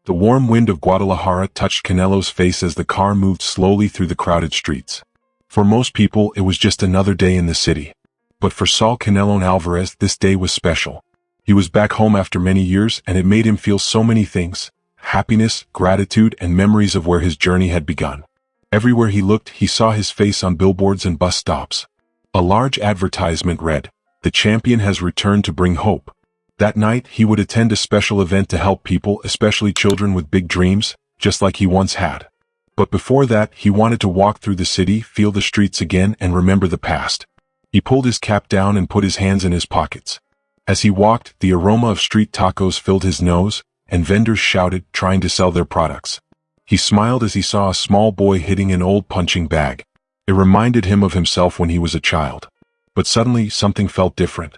The warm wind of Guadalajara touched Canelo's face as the car moved slowly through the crowded streets. For most people, it was just another day in the city. But for Saul Canelo Alvarez, this day was special. He was back home after many years, and it made him feel so many things: happiness, gratitude, and memories of where his journey had begun. Everywhere he looked, he saw his face on billboards and bus stops. A large advertisement read, "The champion has returned to bring hope." That night, he would attend a special event to help people, especially children with big dreams, just like he once had. But before that, he wanted to walk through the city, feel the streets again, and remember the past. He pulled his cap down and put his hands in his pockets. As he walked, the aroma of street tacos filled his nose, and vendors shouted, trying to sell their products. He smiled as he saw a small boy hitting an old punching bag. It reminded him of himself when he was a child. But suddenly, something felt different.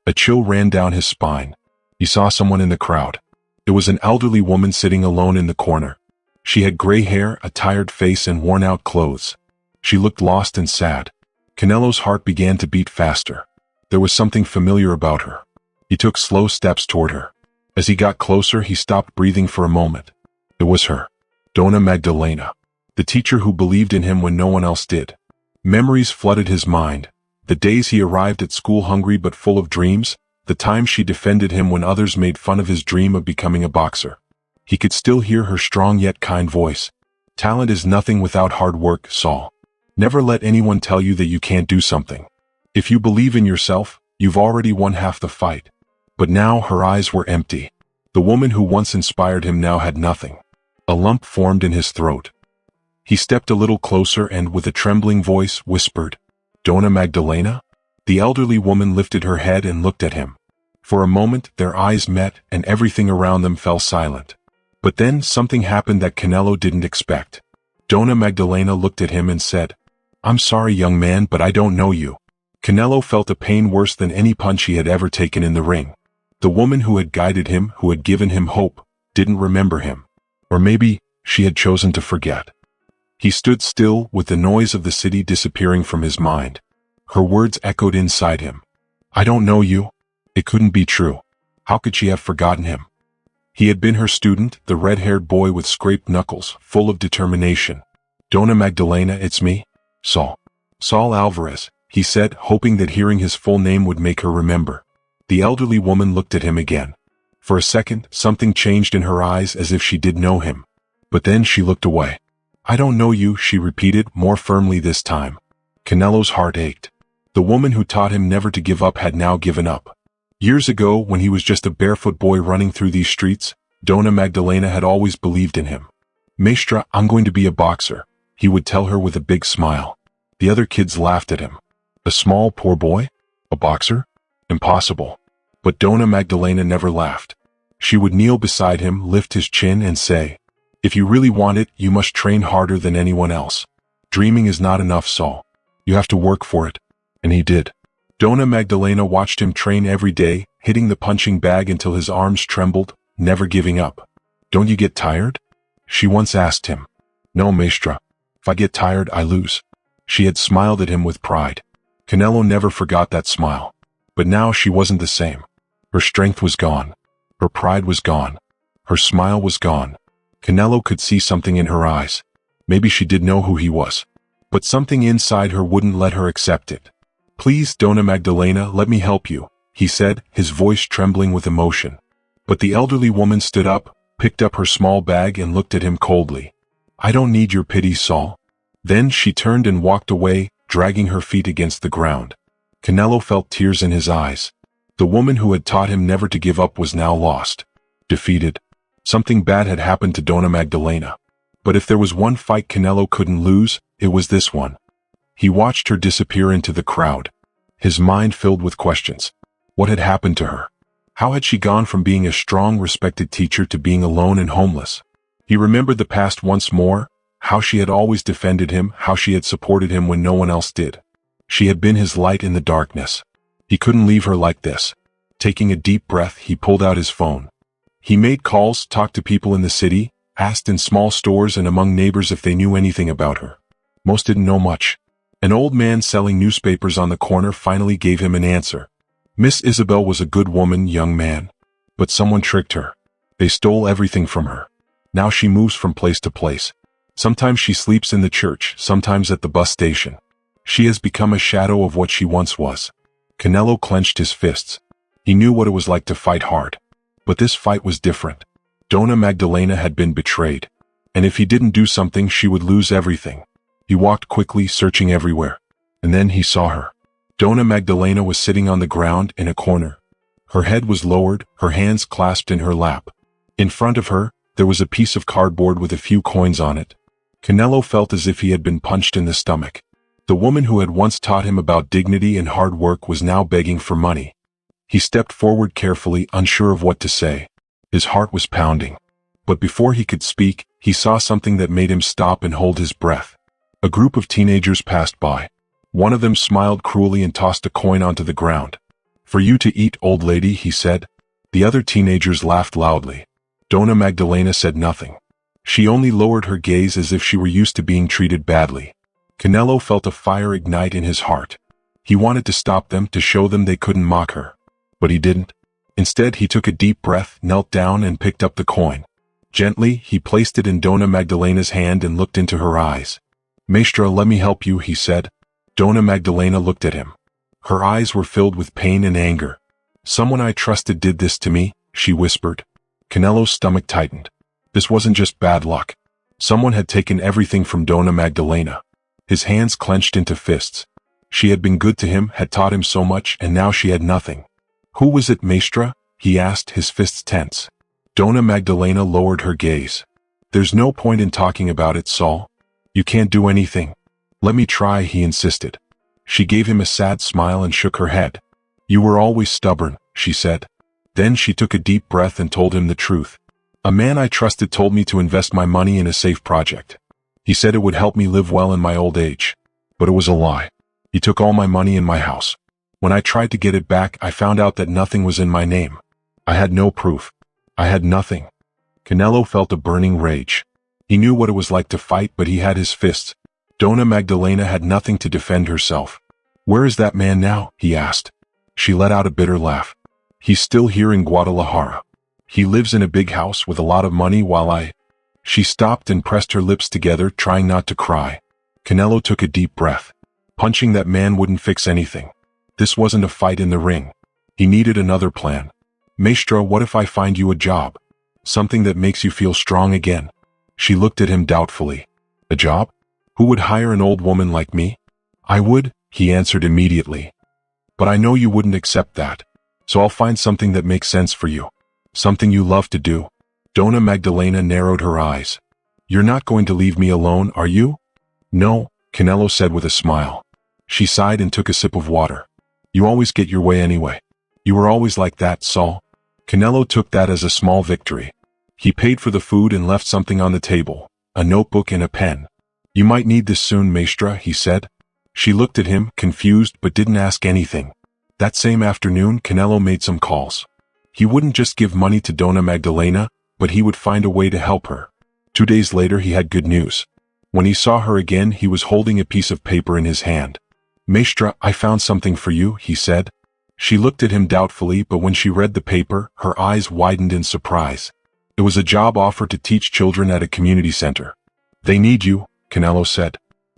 A chill ran down his spine. He saw someone in the crowd. It was an elderly woman sitting alone in the corner. She had gray hair, a tired face, and worn-out clothes. She looked lost and sad. Canelo's heart began to beat faster. There was something familiar about her. He took slow steps toward her. As he got closer, he stopped breathing for a moment. It was her. Dona Magdalena. The teacher who believed in him when no one else did. Memories flooded his mind. The days he arrived at school hungry but full of dreams. The times she defended him when others made fun of his dream of becoming a boxer. He could still hear her strong yet kind voice. Talent is nothing without hard work, Saul. Never let anyone tell you that you can't do something. If you believe in yourself, you've already won half the fight. But now her eyes were empty. The woman who once inspired him now had nothing. A lump formed in his throat. He stepped a little closer and, with a trembling voice, whispered, "Dona Magdalena?" The elderly woman lifted her head and looked at him. For a moment, their eyes met, and everything around them fell silent. But then something happened that Canelo didn't expect. Dona Magdalena looked at him and said, "I'm sorry, young man, but I don't know you." Canelo felt a pain worse than any punch he had ever taken in the ring. The woman who had guided him, who had given him hope, didn't remember him. Or maybe she had chosen to forget. He stood still, with the noise of the city disappearing from his mind. Her words echoed inside him. "I don't know you." It couldn't be true. How could she have forgotten him? He had been her student, the red-haired boy with scraped knuckles, full of determination. "Dona Magdalena, it's me, Saul. Saul Alvarez," he said, hoping that hearing his full name would make her remember. The elderly woman looked at him again. For a second, something changed in her eyes as if she did know him. But then she looked away. "I don't know you," she repeated, more firmly this time. Canelo's heart ached. The woman who taught him never to give up had now given up. Years ago, when he was just a barefoot boy running through these streets, Dona Magdalena had always believed in him. "Maestra, I'm going to be a boxer," he would tell her with a big smile. The other kids laughed at him. A small, poor boy? A boxer? Impossible. But Dona Magdalena never laughed. She would kneel beside him, lift his chin, and say, "If you really want it, you must train harder than anyone else. Dreaming is not enough, Saul. You have to work for it." And he did. Dona Magdalena watched him train every day, hitting the punching bag until his arms trembled, never giving up. "Don't you get tired?" she once asked him. "No, Maestra. If I get tired, I lose." She had smiled at him with pride. Canelo never forgot that smile. But now she wasn't the same. Her strength was gone. Her pride was gone. Her smile was gone. Canelo could see something in her eyes. Maybe she did know who he was. But something inside her wouldn't let her accept it. "Please, Dona Magdalena, let me help you," he said, his voice trembling with emotion. But the elderly woman stood up, picked up her small bag and looked at him coldly. "I don't need your pity, Saul." Then she turned and walked away, dragging her feet against the ground. Canelo felt tears in his eyes. The woman who had taught him never to give up was now lost. Defeated. Something bad had happened to Dona Magdalena. But if there was one fight Canelo couldn't lose, it was this one. He watched her disappear into the crowd. His mind filled with questions. What had happened to her? How had she gone from being a strong, respected teacher to being alone and homeless? He remembered the past once more, how she had always defended him, how she had supported him when no one else did. She had been his light in the darkness. He couldn't leave her like this. Taking a deep breath, he pulled out his phone. He made calls, talked to people in the city, asked in small stores and among neighbors if they knew anything about her. Most didn't know much. An old man selling newspapers on the corner finally gave him an answer. Miss Isabel was a good woman, young man. But someone tricked her. They stole everything from her. Now she moves from place to place. Sometimes she sleeps in the church, sometimes at the bus station. She has become a shadow of what she once was. Canelo clenched his fists. He knew what it was like to fight hard. But this fight was different. Dona Magdalena had been betrayed. And if he didn't do something, she would lose everything. He walked quickly, searching everywhere. And then he saw her. Dona Magdalena was sitting on the ground in a corner. Her head was lowered, her hands clasped in her lap. In front of her, there was a piece of cardboard with a few coins on it. Canelo felt as if he had been punched in the stomach. The woman who had once taught him about dignity and hard work was now begging for money. He stepped forward carefully, unsure of what to say. His heart was pounding. But before he could speak, he saw something that made him stop and hold his breath. A group of teenagers passed by. One of them smiled cruelly and tossed a coin onto the ground. "For you to eat, old lady," he said. The other teenagers laughed loudly. Dona Magdalena said nothing. She only lowered her gaze as if she were used to being treated badly. Canelo felt a fire ignite in his heart. He wanted to stop them, to show them they couldn't mock her. But he didn't. Instead, he took a deep breath, knelt down and picked up the coin. Gently, he placed it in Dona Magdalena's hand and looked into her eyes. "Maestra, let me help you," he said. Dona Magdalena looked at him. Her eyes were filled with pain and anger. "Someone I trusted did this to me," she whispered. Canelo's stomach tightened. This wasn't just bad luck. Someone had taken everything from Dona Magdalena. His hands clenched into fists. She had been good to him, had taught him so much, and now she had nothing. "Who was it, Maestra?" he asked, his fists tense. Dona Magdalena lowered her gaze. "There's no point in talking about it, Saul. You can't do anything." "Let me try," he insisted. She gave him a sad smile and shook her head. "You were always stubborn," she said. Then she took a deep breath and told him the truth. "A man I trusted told me to invest my money in a safe project. He said it would help me live well in my old age. But it was a lie. He took all my money and my house. When I tried to get it back, I found out that nothing was in my name. I had no proof. I had nothing." Canelo felt a burning rage. He knew what it was like to fight, but he had his fists. Dona Magdalena had nothing to defend herself. "Where is that man now?" he asked. She let out a bitter laugh. "He's still here in Guadalajara. He lives in a big house with a lot of money while I—" She stopped and pressed her lips together, trying not to cry. Canelo took a deep breath. Punching that man wouldn't fix anything. This wasn't a fight in the ring. He needed another plan. "Maestra, what if I find you a job? Something that makes you feel strong again?" She looked at him doubtfully. "A job? Who would hire an old woman like me?" "I would," he answered immediately. "But I know you wouldn't accept that. So I'll find something that makes sense for you. Something you love to do." Dona Magdalena narrowed her eyes. "You're not going to leave me alone, are you?" "No," Canelo said with a smile. She sighed and took a sip of water. "You always get your way anyway. You were always like that, Saul." Canelo took that as a small victory. He paid for the food and left something on the table, a notebook and a pen. "You might need this soon, Maestra," he said. She looked at him, confused, but didn't ask anything. That same afternoon, Canelo made some calls. He wouldn't just give money to Dona Magdalena, but he would find a way to help her. 2 days later, he had good news. When he saw her again, he was holding a piece of paper in his hand. "Maestra, I found something for you," he said. She looked at him doubtfully, but when she read the paper, her eyes widened in surprise. It was a job offer to teach children at a community center. "They need you," Canelo said.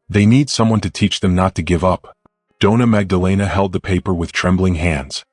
"They need someone to teach them not to give up." Dona Magdalena held the paper with trembling hands.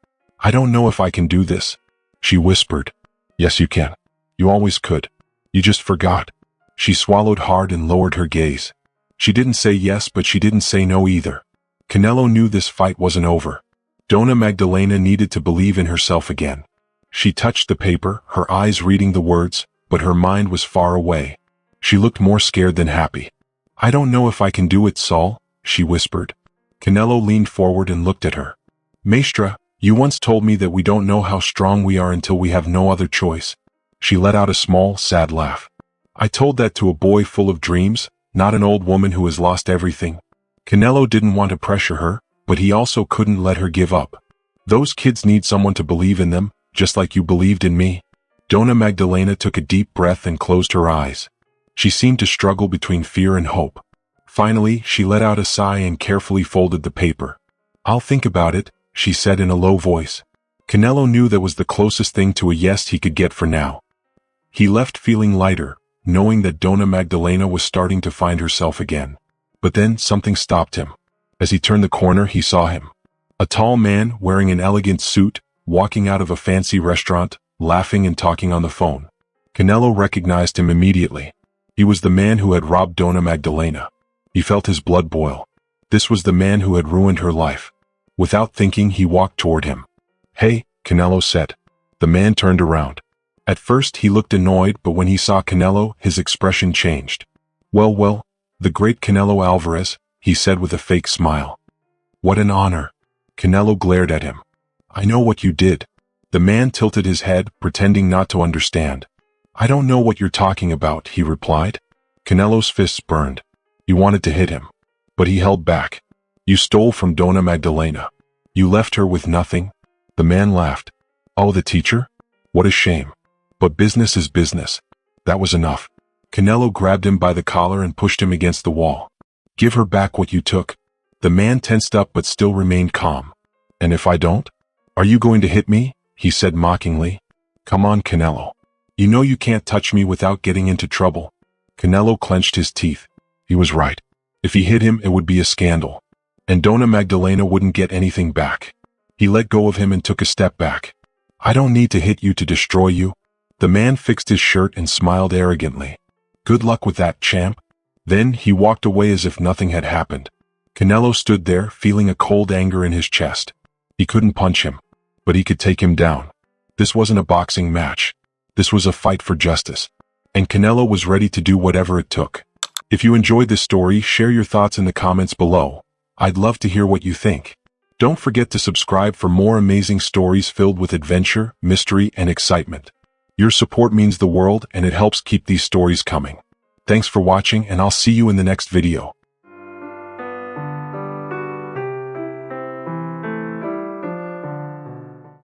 "I don't know if I can do this," she whispered. "Yes, you can. You always could. You just forgot." She swallowed hard and lowered her gaze. She didn't say yes, but she didn't say no either. Canelo knew this fight wasn't over. Dona Magdalena needed to believe in herself again. She touched the paper, her eyes reading the words, but her mind was far away. She looked more scared than happy. "I don't know if I can do it, Saul," she whispered. Canelo leaned forward and looked at her. "Maestra, you once told me that we don't know how strong we are until we have no other choice." She let out a small, sad laugh. "I told that to a boy full of dreams, not an old woman who has lost everything." Canelo didn't want to pressure her, but he also couldn't let her give up. "Those kids need someone to believe in them, just like you believed in me." Dona Magdalena took a deep breath and closed her eyes. She seemed to struggle between fear and hope. Finally, she let out a sigh and carefully folded the paper. "I'll think about it," she said in a low voice. Canelo knew that was the closest thing to a yes he could get for now. He left feeling lighter, knowing that Dona Magdalena was starting to find herself again. But then something stopped him. As he turned the corner, he saw him. A tall man wearing an elegant suit, walking out of a fancy restaurant, laughing and talking on the phone. Canelo recognized him immediately. He was the man who had robbed Dona Magdalena. He felt his blood boil. This was the man who had ruined her life. Without thinking, he walked toward him. "Hey," Canelo said. The man turned around. At first he looked annoyed, but when he saw Canelo, his expression changed. Well, the great Canelo Alvarez," he said with a fake smile. "What an honor." Canelo glared at him. "I know what you did." The man tilted his head, pretending not to understand. "I don't know what you're talking about," he replied. Canelo's fists burned. He wanted to hit him, but he held back. "You stole from Dona Magdalena. You left her with nothing." The man laughed. "Oh, the teacher? What a shame. But business is business." That was enough. Canelo grabbed him by the collar and pushed him against the wall. "Give her back what you took." The man tensed up but still remained calm. "And if I don't? Are you going to hit me?" he said mockingly. "Come on, Canelo. You know you can't touch me without getting into trouble." Canelo clenched his teeth. He was right. If he hit him, it would be a scandal. And Dona Magdalena wouldn't get anything back. He let go of him and took a step back. "I don't need to hit you to destroy you." The man fixed his shirt and smiled arrogantly. "Good luck with that, champ." Then he walked away as if nothing had happened. Canelo stood there, feeling a cold anger in his chest. He couldn't punch him, but he could take him down. This wasn't a boxing match. This was a fight for justice. And Canelo was ready to do whatever it took. If you enjoyed this story, share your thoughts in the comments below. I'd love to hear what you think. Don't forget to subscribe for more amazing stories filled with adventure, mystery, and excitement. Your support means the world, and it helps keep these stories coming. Thanks for watching, and I'll see you in the next video.